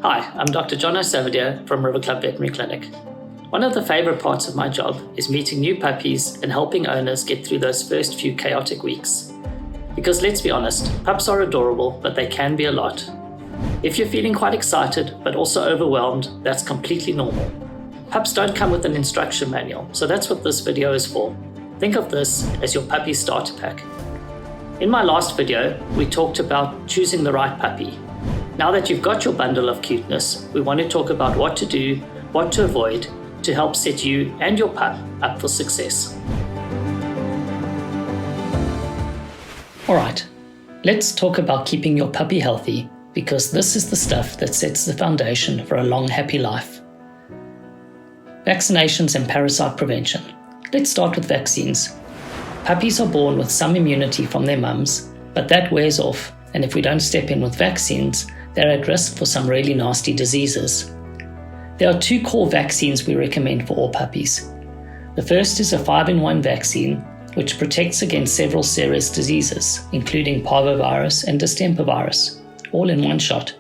Hi, I'm Dr. Jono Savadier from Riverclub Vet Clinic. One of the favorite parts of my job is meeting new puppies and helping owners get through those first few chaotic weeks. Because let's be honest, pups are adorable, but they can be a lot. If you're feeling quite excited, but also overwhelmed, that's completely normal. Pups don't come with an instruction manual, so that's what this video is for. Think of this as your puppy starter pack. In my last video, we talked about choosing the right puppy. Now that you've got your bundle of cuteness, we want to talk about what to do, what to avoid, to help set you and your pup up for success. Alright, let's talk about keeping your puppy healthy, because this is the stuff that sets the foundation for a long, happy life. Vaccinations and parasite prevention. Let's start with vaccines. Puppies are born with some immunity from their mums, but that wears off, and if we don't step in with vaccines, they're at risk for some really nasty diseases. There are 2 core vaccines we recommend for all puppies. The first is a 5-in-1 vaccine, which protects against several serious diseases, including parvovirus and distemper virus, all in one shot.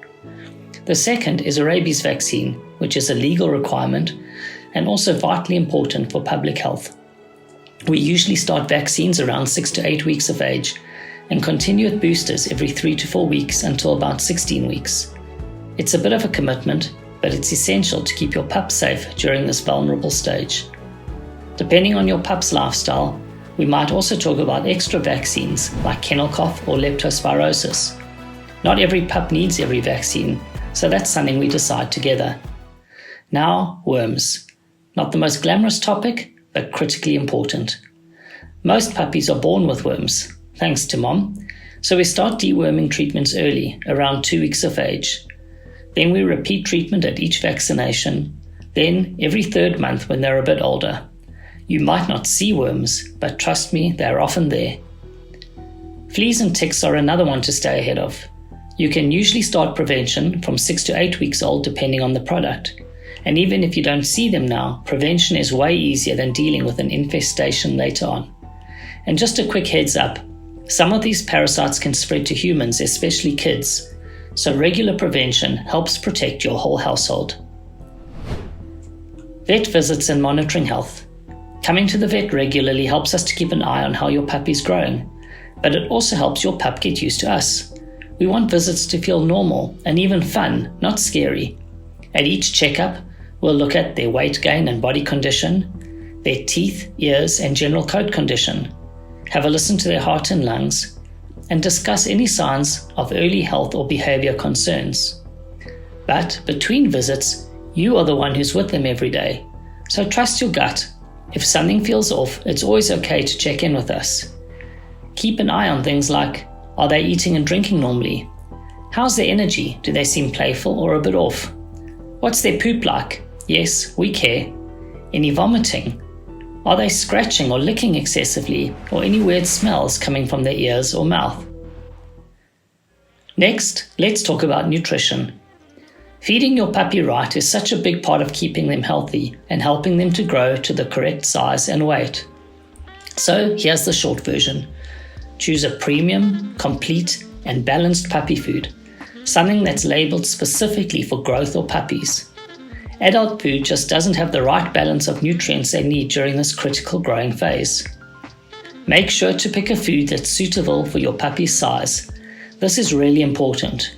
The second is a rabies vaccine, which is a legal requirement and also vitally important for public health. We usually start vaccines around 6 to 8 weeks of age and continue with boosters every 3 to 4 weeks until about 16 weeks. It's a bit of a commitment, but it's essential to keep your pup safe during this vulnerable stage. Depending on your pup's lifestyle, we might also talk about extra vaccines like kennel cough or leptospirosis. Not every pup needs every vaccine, so that's something we decide together. Now, worms. Not the most glamorous topic, but critically important. Most puppies are born with worms, thanks to mom, so we start deworming treatments early, around 2 weeks of age. Then we repeat treatment at each vaccination, then every 3rd month when they're a bit older. You might not see worms, but trust me, they're often there. Fleas and ticks are another one to stay ahead of. You can usually start prevention from 6 to 8 weeks old depending on the product. And even if you don't see them now, prevention is way easier than dealing with an infestation later on. And just a quick heads up, some of these parasites can spread to humans, especially kids, so regular prevention helps protect your whole household. Vet visits and monitoring health. Coming to the vet regularly helps us to keep an eye on how your puppy's growing, but it also helps your pup get used to us. We want visits to feel normal and even fun, not scary. At each checkup, we'll look at their weight gain and body condition, their teeth, ears, and general coat condition, have a listen to their heart and lungs, and discuss any signs of early health or behavior concerns. But between visits, you are the one who's with them every day, so trust your gut. If something feels off, it's always okay to check in with us. Keep an eye on things like, are they eating and drinking normally? How's their energy? Do they seem playful or a bit off? What's their poop like? Yes, we care. Any vomiting? Are they scratching or licking excessively, or any weird smells coming from their ears or mouth? Next, let's talk about nutrition. Feeding your puppy right is such a big part of keeping them healthy and helping them to grow to the correct size and weight. So here's the short version. Choose a premium, complete, and balanced puppy food, something that's labeled specifically for growth or puppies. Adult food just doesn't have the right balance of nutrients they need during this critical growing phase. Make sure to pick a food that's suitable for your puppy's size. This is really important.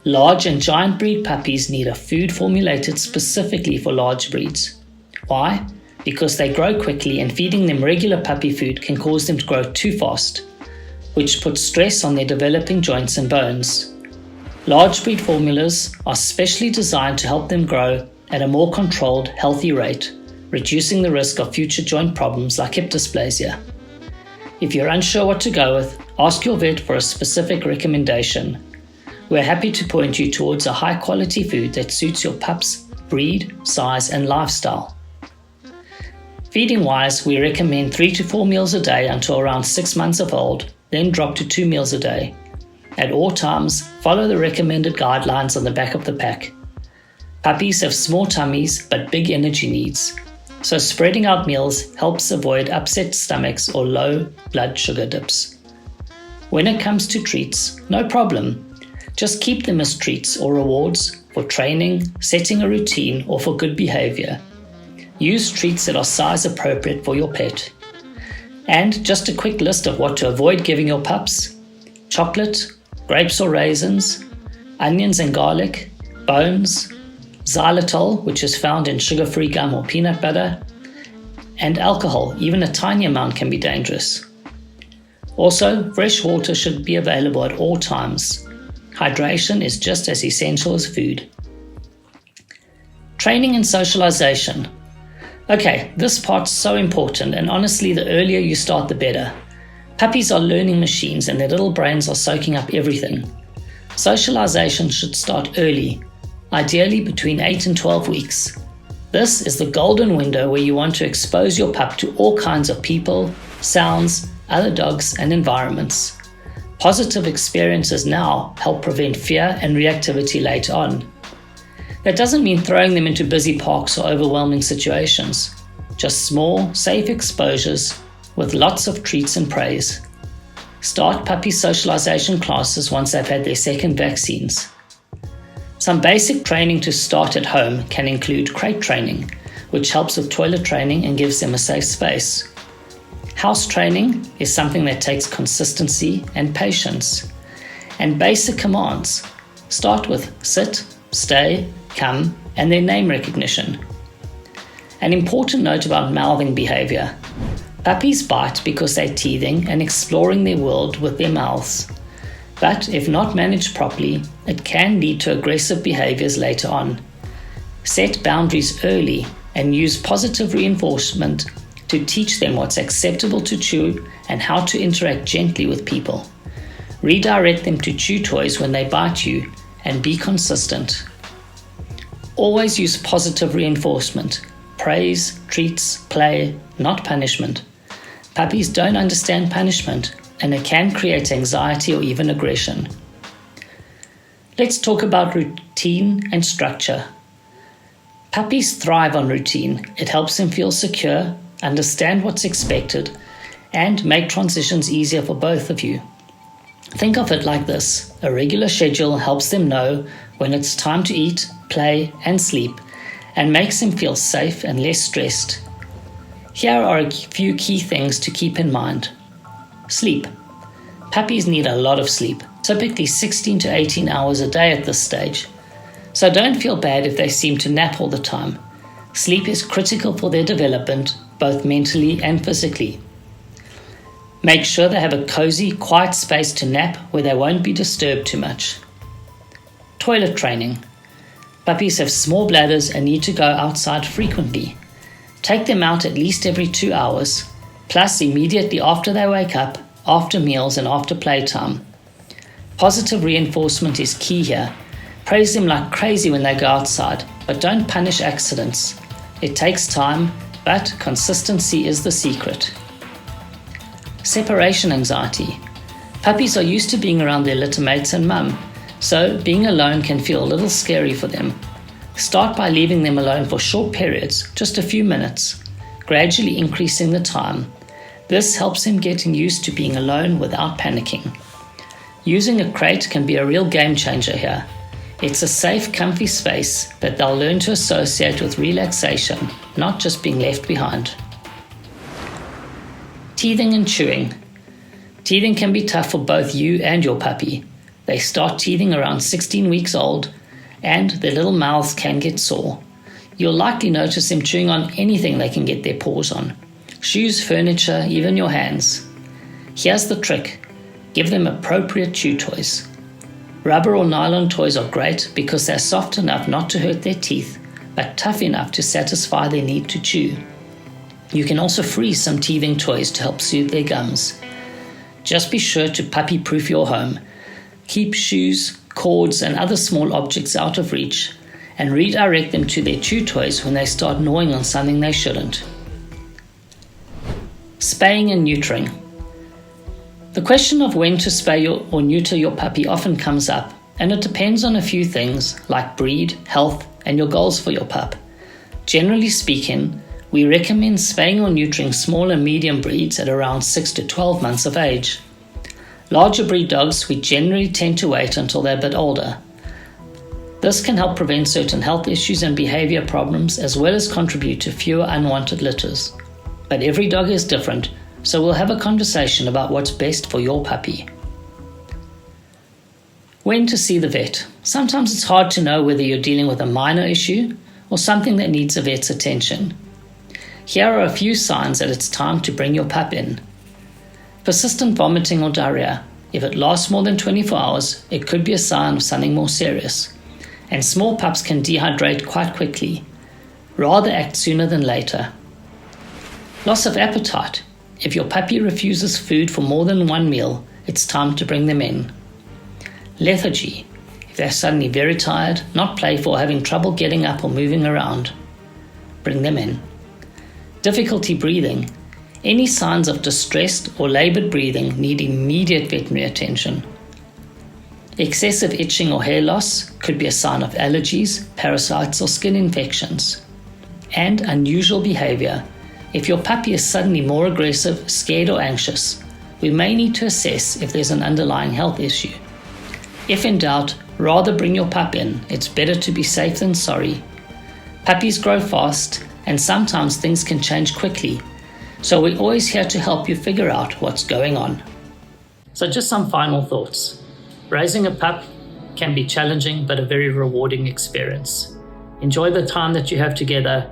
Large and giant breed puppies need a food formulated specifically for large breeds. Why? Because they grow quickly and feeding them regular puppy food can cause them to grow too fast, which puts stress on their developing joints and bones. Large breed formulas are specially designed to help them grow at a more controlled, healthy rate, reducing the risk of future joint problems like hip dysplasia. If you're unsure what to go with, ask your vet for a specific recommendation. We're happy to point you towards a high-quality food that suits your pup's breed, size, and lifestyle. Feeding-wise, we recommend 3 to 4 meals a day until around 6 months of old, then drop to 2 meals a day. At all times, follow the recommended guidelines on the back of the pack. Puppies have small tummies but big energy needs, so spreading out meals helps avoid upset stomachs or low blood sugar dips. When it comes to treats, no problem. Just keep them as treats or rewards for training, setting a routine, or for good behavior. Use treats that are size appropriate for your pet. And just a quick list of what to avoid giving your pups: chocolate, grapes or raisins, onions and garlic, bones, xylitol, which is found in sugar-free gum or peanut butter, and alcohol. Even a tiny amount can be dangerous. Also, fresh water should be available at all times. Hydration is just as essential as food. Training and socialization. Okay, this part's so important, and honestly, the earlier you start, the better. Puppies are learning machines and their little brains are soaking up everything. Socialization should start early, ideally between 8 and 12 weeks. This is the golden window where you want to expose your pup to all kinds of people, sounds, other dogs, and environments. Positive experiences now help prevent fear and reactivity later on. That doesn't mean throwing them into busy parks or overwhelming situations. Just small, safe exposures with lots of treats and praise. Start puppy socialization classes once they've had their second vaccines. Some basic training to start at home can include crate training, which helps with toilet training and gives them a safe space. House training is something that takes consistency and patience. And basic commands. Start with sit, stay, come, and their name recognition. An important note about mouthing behavior. Puppies bite because they're teething and exploring their world with their mouths. But if not managed properly, it can lead to aggressive behaviors later on. Set boundaries early and use positive reinforcement to teach them what's acceptable to chew and how to interact gently with people. Redirect them to chew toys when they bite you and be consistent. Always use positive reinforcement. Praise, treats, play, not punishment. Puppies don't understand punishment, and it can create anxiety or even aggression. Let's talk about routine and structure. Puppies thrive on routine. It helps them feel secure, understand what's expected, and make transitions easier for both of you. Think of it like this: a regular schedule helps them know when it's time to eat, play, and sleep, and makes them feel safe and less stressed. Here are a few key things to keep in mind. Sleep. Puppies need a lot of sleep, typically 16 to 18 hours a day at this stage. So don't feel bad if they seem to nap all the time. Sleep is critical for their development, both mentally and physically. Make sure they have a cozy, quiet space to nap where they won't be disturbed too much. Toilet training. Puppies have small bladders and need to go outside frequently. Take them out at least every 2 hours, plus immediately after they wake up, after meals and after playtime. Positive reinforcement is key here. Praise them like crazy when they go outside, but don't punish accidents. It takes time, but consistency is the secret. Separation anxiety. Puppies are used to being around their litter mates and mum, so being alone can feel a little scary for them. Start by leaving them alone for short periods, just a few minutes, gradually increasing the time. This helps them get used to being alone without panicking. Using a crate can be a real game changer here. It's a safe, comfy space that they'll learn to associate with relaxation, not just being left behind. Teething and chewing. Teething can be tough for both you and your puppy. They start teething around 16 weeks old, and their little mouths can get sore. You'll likely notice them chewing on anything they can get their paws on. Shoes, furniture, even your hands. Here's the trick. Give them appropriate chew toys. Rubber or nylon toys are great because they're soft enough not to hurt their teeth, but tough enough to satisfy their need to chew. You can also freeze some teething toys to help soothe their gums. Just be sure to puppy-proof your home. Keep shoes, cords, and other small objects out of reach, and redirect them to their chew toys when they start gnawing on something they shouldn't. Spaying and neutering. The question of when to spay or neuter your puppy often comes up, and it depends on a few things like breed, health, and your goals for your pup. Generally speaking, we recommend spaying or neutering small and medium breeds at around 6 to 12 months of age. Larger breed dogs, we generally tend to wait until they're a bit older. This can help prevent certain health issues and behavior problems, as well as contribute to fewer unwanted litters. But every dog is different, so we'll have a conversation about what's best for your puppy. When to see the vet. Sometimes it's hard to know whether you're dealing with a minor issue or something that needs a vet's attention. Here are a few signs that it's time to bring your pup in. Persistent vomiting or diarrhea. If it lasts more than 24 hours, it could be a sign of something more serious. And small pups can dehydrate quite quickly. Rather act sooner than later. Loss of appetite. If your puppy refuses food for more than one meal, it's time to bring them in. Lethargy. If they're suddenly very tired, not playful, or having trouble getting up or moving around, bring them in. Difficulty breathing. Any signs of distressed or labored breathing need immediate veterinary attention. Excessive itching or hair loss could be a sign of allergies, parasites, or skin infections. And unusual behavior. If your puppy is suddenly more aggressive, scared, or anxious, we may need to assess if there's an underlying health issue. If in doubt, rather bring your pup in. It's better to be safe than sorry. Puppies grow fast, and sometimes things can change quickly. So we're always here to help you figure out what's going on. So just some final thoughts. Raising a pup can be challenging, but a very rewarding experience. Enjoy the time that you have together.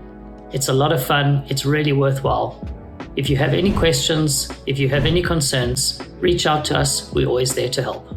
It's a lot of fun. It's really worthwhile. If you have any questions, if you have any concerns, reach out to us. We're always there to help.